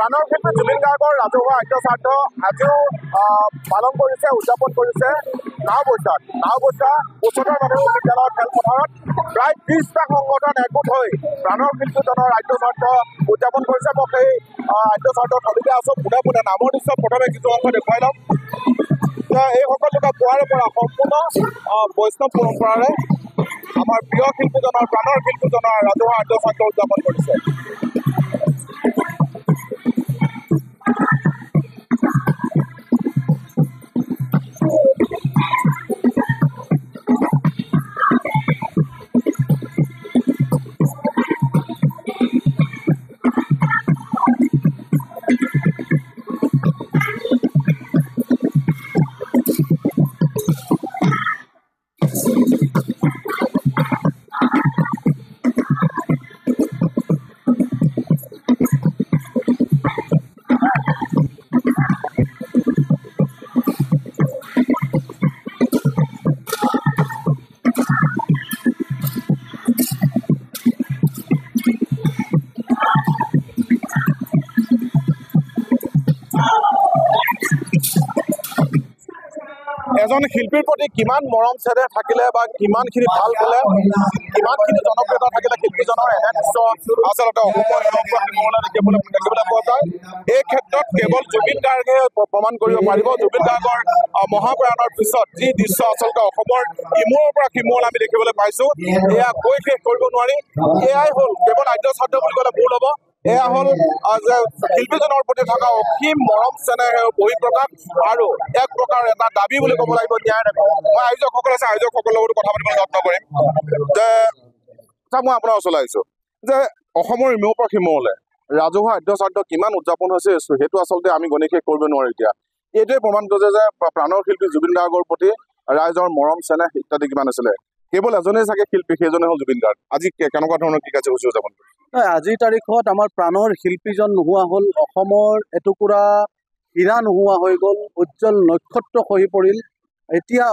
প্ৰাণৰ শিল্পী জুবিন গাৰ্গৰ ৰাজহুৱা আদ্য শ্ৰাদ্ধ আজিও পালন কৰিছে, উদযাপন কৰিছে নাওবৈচা উচ্চতৰ মাধ্যমিক বিদ্যালয়ৰ খেলপথাৰত প্ৰায় 30টা সংগঠন একগোট হৈ প্ৰাণৰ শিল্পীজনৰ আদ্য শ্ৰাদ্ধ উদযাপন কৰিছে। মই সেই আদ্য শ্ৰাদ্ধৰ থলীতে আছোঁ। পোনে পোনে নামৰ দৃশ্য প্ৰথমে কিছু অংশ দেখুৱাই ল'ম। এই সকলো লোকে পুৱাৰে পৰা সম্পূৰ্ণ বৈষ্ণৱ পৰম্পৰাৰে আমাৰ প্ৰিয় শিল্পীজনৰ প্ৰাণৰ শিল্পীজনৰ ৰাজহুৱা আদ্য শ্ৰাদ্ধ উদযাপন কৰিছে। এজন শিল্পীৰ প্ৰতি কিমান মৰম চেনেহ থাকিলে বা কিমানখিনি ভাল পালে, কিমানখিনি জনপ্ৰিয়তা থাকিলে শিল্পীজনৰ এনে দৃশ্য আচলতে অসমৰ দেখিবলৈ পোৱা যায়। এই ক্ষেত্ৰত কেৱল জুবিন গাৰ্গে প্ৰমাণ কৰিব পাৰিব। জুবিন গাৰ্গৰ মহাপ্ৰয়াণৰ পিছত যি দৃশ্য আচলতে অসমৰ ইমূৰৰ পৰা সিমূৰ আমি দেখিবলৈ পাইছোঁ, এয়া কৈ শেষ কৰিব নোৱাৰি। এয়াই হ'ল কেৱল আদ্য শ্ৰাদ্ধ বুলি ক'লে ভুল হ'ব। এয়া হ'ল যে শিল্পীজনৰ প্ৰতি থকা অসীম মৰম চেনেহ বহিঃপ্ৰকাশ আৰু এক প্ৰকাৰ এটা দাবী বুলি ক'ব লাগিব, ন্যায় দাবী। মই আয়োজকসকল আছে, আয়োজকসকলৰ লগত কথা পাতিবলৈ যত্ন কৰিম। যে মই আপোনাৰ ওচৰলৈ আহিছোঁ যে অসমৰ ইমূৰৰ পৰা সিমূৰলৈ ৰাজহুৱা আদ্য শ্ৰাদ্ধ কিমান উদযাপন হৈছে সেইটো আচলতে আমি গণি শেষ কৰিব নোৱাৰোঁ। এতিয়া এইটোৱে প্ৰমাণ কৰিছে যে প্ৰাণৰ শিল্পী জুবিন গাৰ্গৰ প্ৰতি ৰাইজৰ মৰম চেনেহ ইত্যাদি কিমান আছিলে। কেৱল এজনেই চাগে শিল্পী, সেইজনে হ'ল জুবিন গাৰ্গ। আজি কেনেকুৱা ধৰণৰ কি কাৰ্যসূচী উদযাপন কৰিছে? আজিৰ তাৰিখত আমাৰ প্ৰাণৰ শিল্পীজন নোহোৱা হ'ল, অসমৰ এটুকুৰা হীৰা নোহোৱা হৈ গ'ল, উজ্জ্বল নক্ষত্ৰ খহি পৰিল। এতিয়া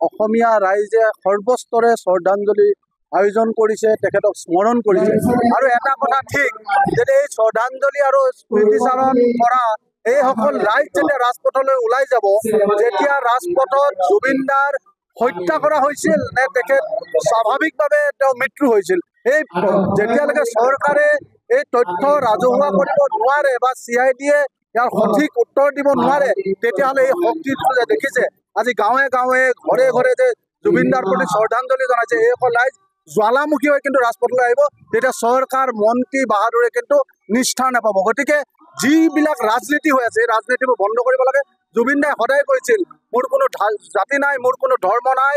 অসমীয়া ৰাইজে সৰ্বস্তৰে শ্ৰদ্ধাঞ্জলি আয়োজন কৰিছে, তেখেতক স্মৰণ কৰিছে। আৰু এটা কথা ঠিক যে এই শ্ৰদ্ধাঞ্জলি আৰু স্মৃতিচাৰণ কৰা এইসকল ৰাইজ যেতিয়া ৰাজপথলৈ ওলাই যাব, যেতিয়া ৰাজপথত জুবিনদাৰ হত্যা কৰা হৈছিল নে তেখেত স্বাভাৱিকভাৱে তেওঁ মৃত্যু হৈছিল, এই যেতিয়ালৈকে চৰকাৰে এই তথ্য ৰাজহুৱা কৰিব নোৱাৰে বা CID ইয়াৰ সঠিক উত্তৰ দিব নোৱাৰে, তেতিয়াহ'লে এই শক্তিটো যে দেখিছে আজি গাঁৱে গাঁৱে ঘৰে ঘৰে যে জুবিনদাৰ প্ৰতি শ্ৰদ্ধাঞ্জলি জনাইছে, এইসকল ৰাইজ জ্বালামুখী হৈ কিন্তু ৰাজপথলৈ আহিব। তেতিয়া চৰকাৰ মন্ত্ৰী বাহাদুৰে কিন্তু নিষ্ঠাৰ নাপাব। গতিকে যিবিলাক ৰাজনীতি হৈ আছে, এই ৰাজনীতিবোৰ বন্ধ কৰিব লাগে। জুবিনদাই সদায় কৈছিল, মোৰ কোনো জাতি নাই, মোৰ কোনো ধৰ্ম নাই,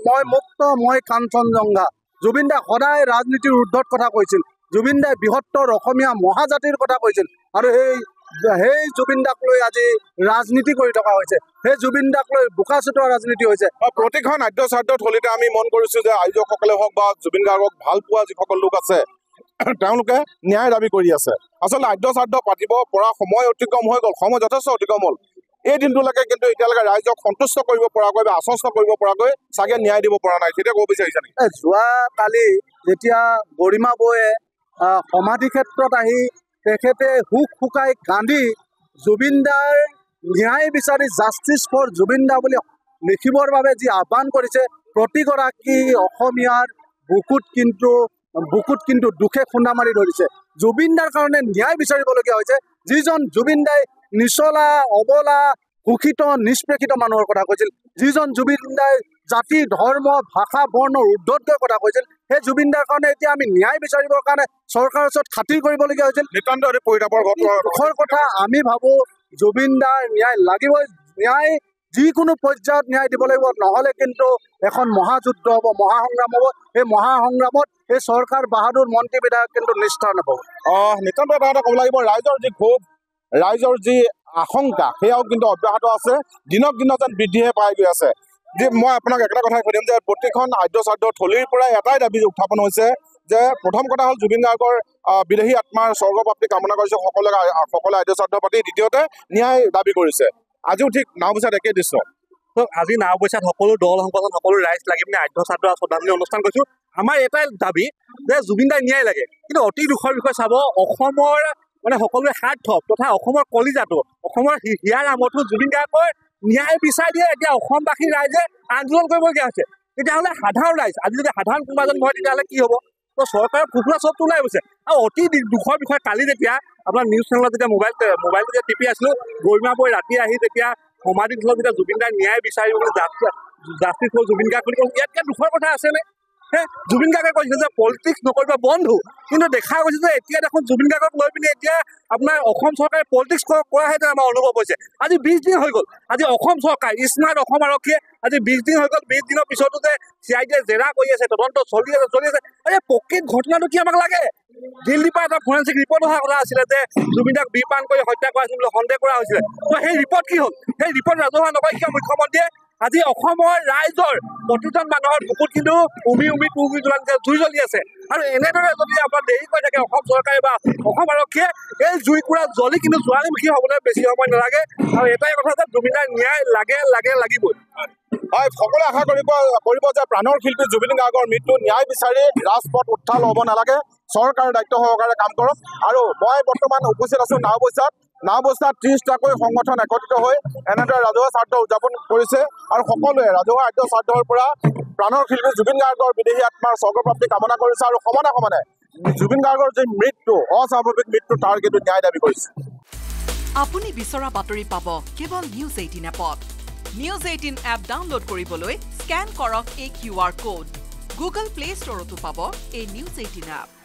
মই মুক্ত, মই কাঞ্চনজংঘা। জুবিনদাই সদায় ৰাজনীতিৰ ঊৰ্ধত কথা কৈছিল। জুবিনদাই বৃহত্তৰ অসমীয়া মহাজাতিৰ কথা কৈছিল। আৰু সেই জুবিনদাক লৈ আজি ৰাজনীতি কৰি থকা হৈছে, সেই জুবিনদাক লৈ বোকা চোটোৱা ৰাজনীতি হৈছে। প্ৰতিখন আদ্য শ্ৰাদ্ধ থলীতে আমি মন কৰিছোঁ যে আয়োজকসকলে হওক বা জুবিন গাৰ্গক ভাল পোৱা যিসকল লোক আছে, তেওঁলোকে ন্যায় দাবী কৰি আছে। আচলতে আদ্য শ্ৰাদ্ধ পাতিব পৰা সময় অতিক্ৰম হৈ গ'ল, সময় যথেষ্ট অতিক্ৰম হ'ল। এই দিনটোলৈকে কিন্তু এতিয়ালৈকে ৰাইজক সন্তুষ্ট কৰিব পৰাকৈ বা আশ্বস্ত কৰিব পৰাকৈ চাগে ন্যায় দিব পৰা নাই। তেতিয়া ক'ব বিচাৰিছে নেকি? যোৱাকালি যেতিয়া গৰিমা বৌয়ে সমাধি ক্ষেত্ৰত আহি তেখেতে হুক শুকাই কান্দি জুবিনদাৰ ন্যায় বিচাৰি জাষ্টিছ ফৰ জুবিনদা বুলি লিখিবৰ বাবে যি আহ্বান কৰিছে, প্ৰতিগৰাকী অসমীয়াৰ বুকুত কিন্তু দুখে খুন্দা মাৰি ধৰিছে। জুবিনদাৰ কাৰণে ন্যায় বিচাৰিবলগীয়া হৈছে, যিজন জুবিনদাই নিচলা অবলা শোষিত নিষ্পেষিত মানুহৰ কথা কৈছিল, যিজন জুবিনদাই জাতি ধৰ্ম ভাষা বৰ্ণৰ ঊৰ্ধত গৈ কথা কৈছিল, সেই জুবিনদাৰ কাৰণে এতিয়া আমি ন্যায় বিচাৰিবৰ কাৰণে চৰকাৰৰ ওচৰত খাতিৰ কৰিবলগীয়া হৈছিল। নিতান্ত পৰিতাপৰ দুখৰ কথা। আমি ভাবোঁ জুবিনদাৰ ন্যায় লাগিবই, ন্যায় যিকোনো পৰ্যায়ত ন্যায় দিব লাগিব, নহ'লে কিন্তু এখন মহাযুদ্ধ হ'ব, মহাসংগ্ৰাম হ'ব। এই মহাসংগ্ৰামত এই চৰকাৰ বাহাদুৰ মন্ত্ৰী বিধায়ক কিন্তু নিষ্ঠাৰ নাপাব। নিতান্ত এটা কথা ক'ব লাগিব, ৰাইজৰ যি ক্ষোভ, ৰাইজৰ যি আশংকা, সেয়াও কিন্তু অব্যাহত আছে, দিনক দিনে যেন বৃদ্ধিহে পাই গৈ আছে। মই আপোনাক এটা কথাই সুধিম যে প্ৰতিখন আদ্য শ্ৰাদ্ধ থলীৰ পৰাই এটাই দাবী উত্থাপন হৈছে যে প্ৰথম কথা হ'ল জুবিন গাৰ্গৰ বিদেহী আত্মাৰ স্বৰ্গপ্ৰাপ্তি কামনা কৰিছে সকলে আদ্য শ্ৰাদ্ধ পাতি। দ্বিতীয়তে ন্যায় দাবী কৰিছে। আজিও ঠিক নাওবৈচাত একেই দৃশ্য। আজি নাওবৈচাত সকলো দল সংগঠন সকলো ৰাইজ লাগি পিনে আদ্য শ্ৰাদ্ধ শ্ৰদ্ধাঞ্জলি অনুষ্ঠান কৰিছোঁ। আমাৰ এটাই দাবী যে জুবিনদাৰ ন্যায় লাগে। কিন্তু অতি দুখৰ বিষয় চাব, অসমৰ মানে সকলোৱে সাৰ্থক তথা অসমৰ কলিজাটো অসমৰ হিয়াৰ আমঠু জুবিন গাৰ্গৰ ন্যায় বিচাৰ দিয়ে এতিয়া অসমবাসী ৰাইজে আন্দোলন কৰিবলগীয়া হৈছে তেতিয়াহ'লে সাধাৰণ ৰাইজ আজি যদি সাধাৰণ কোনোবা এজন হয় তেতিয়াহ'লে কি হ'ব তো চৰকাৰৰ ফুফুৰা চবটো ওলাই গৈছে আৰু অতি দুখৰ বিষয়ে কালি যেতিয়া আপোনাৰ নিউজ চেনেলত যেতিয়া মোবাইল যেতিয়া টিপি আছিলোঁ গৰিমা বৈ ৰাতি আহি যেতিয়া সমাধিস্থলত যেতিয়া জুবিন গাৰ্গ ন্যায় বিচাৰিবলৈ জাষ্টিছ ফৰ জুবিন গাৰ্গ বুলি কৈছে ইয়াতকৈ দুখৰ কথা আছেনে জুবিন গাৰ্গে কৈছে যে পলিটিক্স নকৰিব বন্ধু কিন্তু দেখা গৈছে যে এতিয়া দেখোন জুবিন গাৰ্গক লৈ পিনে এতিয়া আপোনাৰ অসম চৰকাৰে পলিটিক্স কৰাহে আমাৰ অনুভৱ হৈছে আজি 20 দিন হৈ গ'ল আজি অসম চৰকাৰ স্মাৰ্ট অসম আৰক্ষীয়ে আজি 20 দিন হৈ গ'ল 20 দিনৰ পিছতো যে CIDয়ে জেৰা কৰি আছে তদন্ত চলি আছে আৰে প্ৰকৃত ঘটনাটো কি আমাক লাগে দিল্লীৰ পৰা এটা ফৰেঞ্চিক ৰিপৰ্ট অহা কথা আছিলে যে জুবিন দাক বিপান কৰি হত্যা কৰা হৈছিল বুলি সন্দেহ কৰা হৈছিলে তো সেই ৰিপৰ্ট কি হ'ল সেই ৰিপৰ্ট ৰাজহুৱা নকৰি কিয় মুখ্যমন্ত্ৰীয়ে আজি অসমৰ ৰাইজৰ প্ৰতিজন মানুহৰ বুকুত কিন্তু উমি জুই জ্বলি আছে আৰু এনেদৰে যদি আপোনাৰ দেৰি কৰি থাকে অসম চৰকাৰে বা অসম আৰক্ষীয়ে এই জুইকুৰা জ্বলি কিন্তু জ্বালামুখী হ'বলৈ বেছি সময় নালাগে আৰু এটাই কথা যে জুবিন দাৰ ন্যায় লাগিবই হয় সকলোৱে আশা কৰিব যে প্ৰাণৰ শিল্পী জুবিন গাৰ্গৰ মৃত্যু ন্যায় বিচাৰি ৰাজপথ উত্থাল হ'ব নালাগে চৰকাৰে দায়িত্ব সহকাৰে কাম কৰক আৰু মই বৰ্তমান উপস্থিত আছোঁ নাওবস্তাত 30টাকৈ সংগঠন একত্ৰিত হৈ এনেদৰে ৰাজহুৱা স্বাৰ্থ উদযাপন কৰিছে আৰু সকলোৱে ৰাজহুৱা আদ্য স্বাৰ্থৰ পৰা প্ৰাণৰ শিল্পী জুবিন গাৰ্গৰ বিদেহী আত্মাৰ স্বৰ্গপ্ৰাপ্তি কামনা কৰিছে আৰু সমানে জুবিন গাৰ্গৰ যি মৃত্যু অস্বাভাৱিক মৃত্যু তাৰ কিন্তু ন্যায় দাবী কৰিছে আপুনি বিচৰা বাতৰি পাব কেৱল নিউজ 18 এপত নিউজ 18 এপ ডাউনলোড কৰিবলৈ স্কেন কৰক এই QR কোড গুগল প্লে ষ্টৰতো পাব এই নিউজ 18 এপ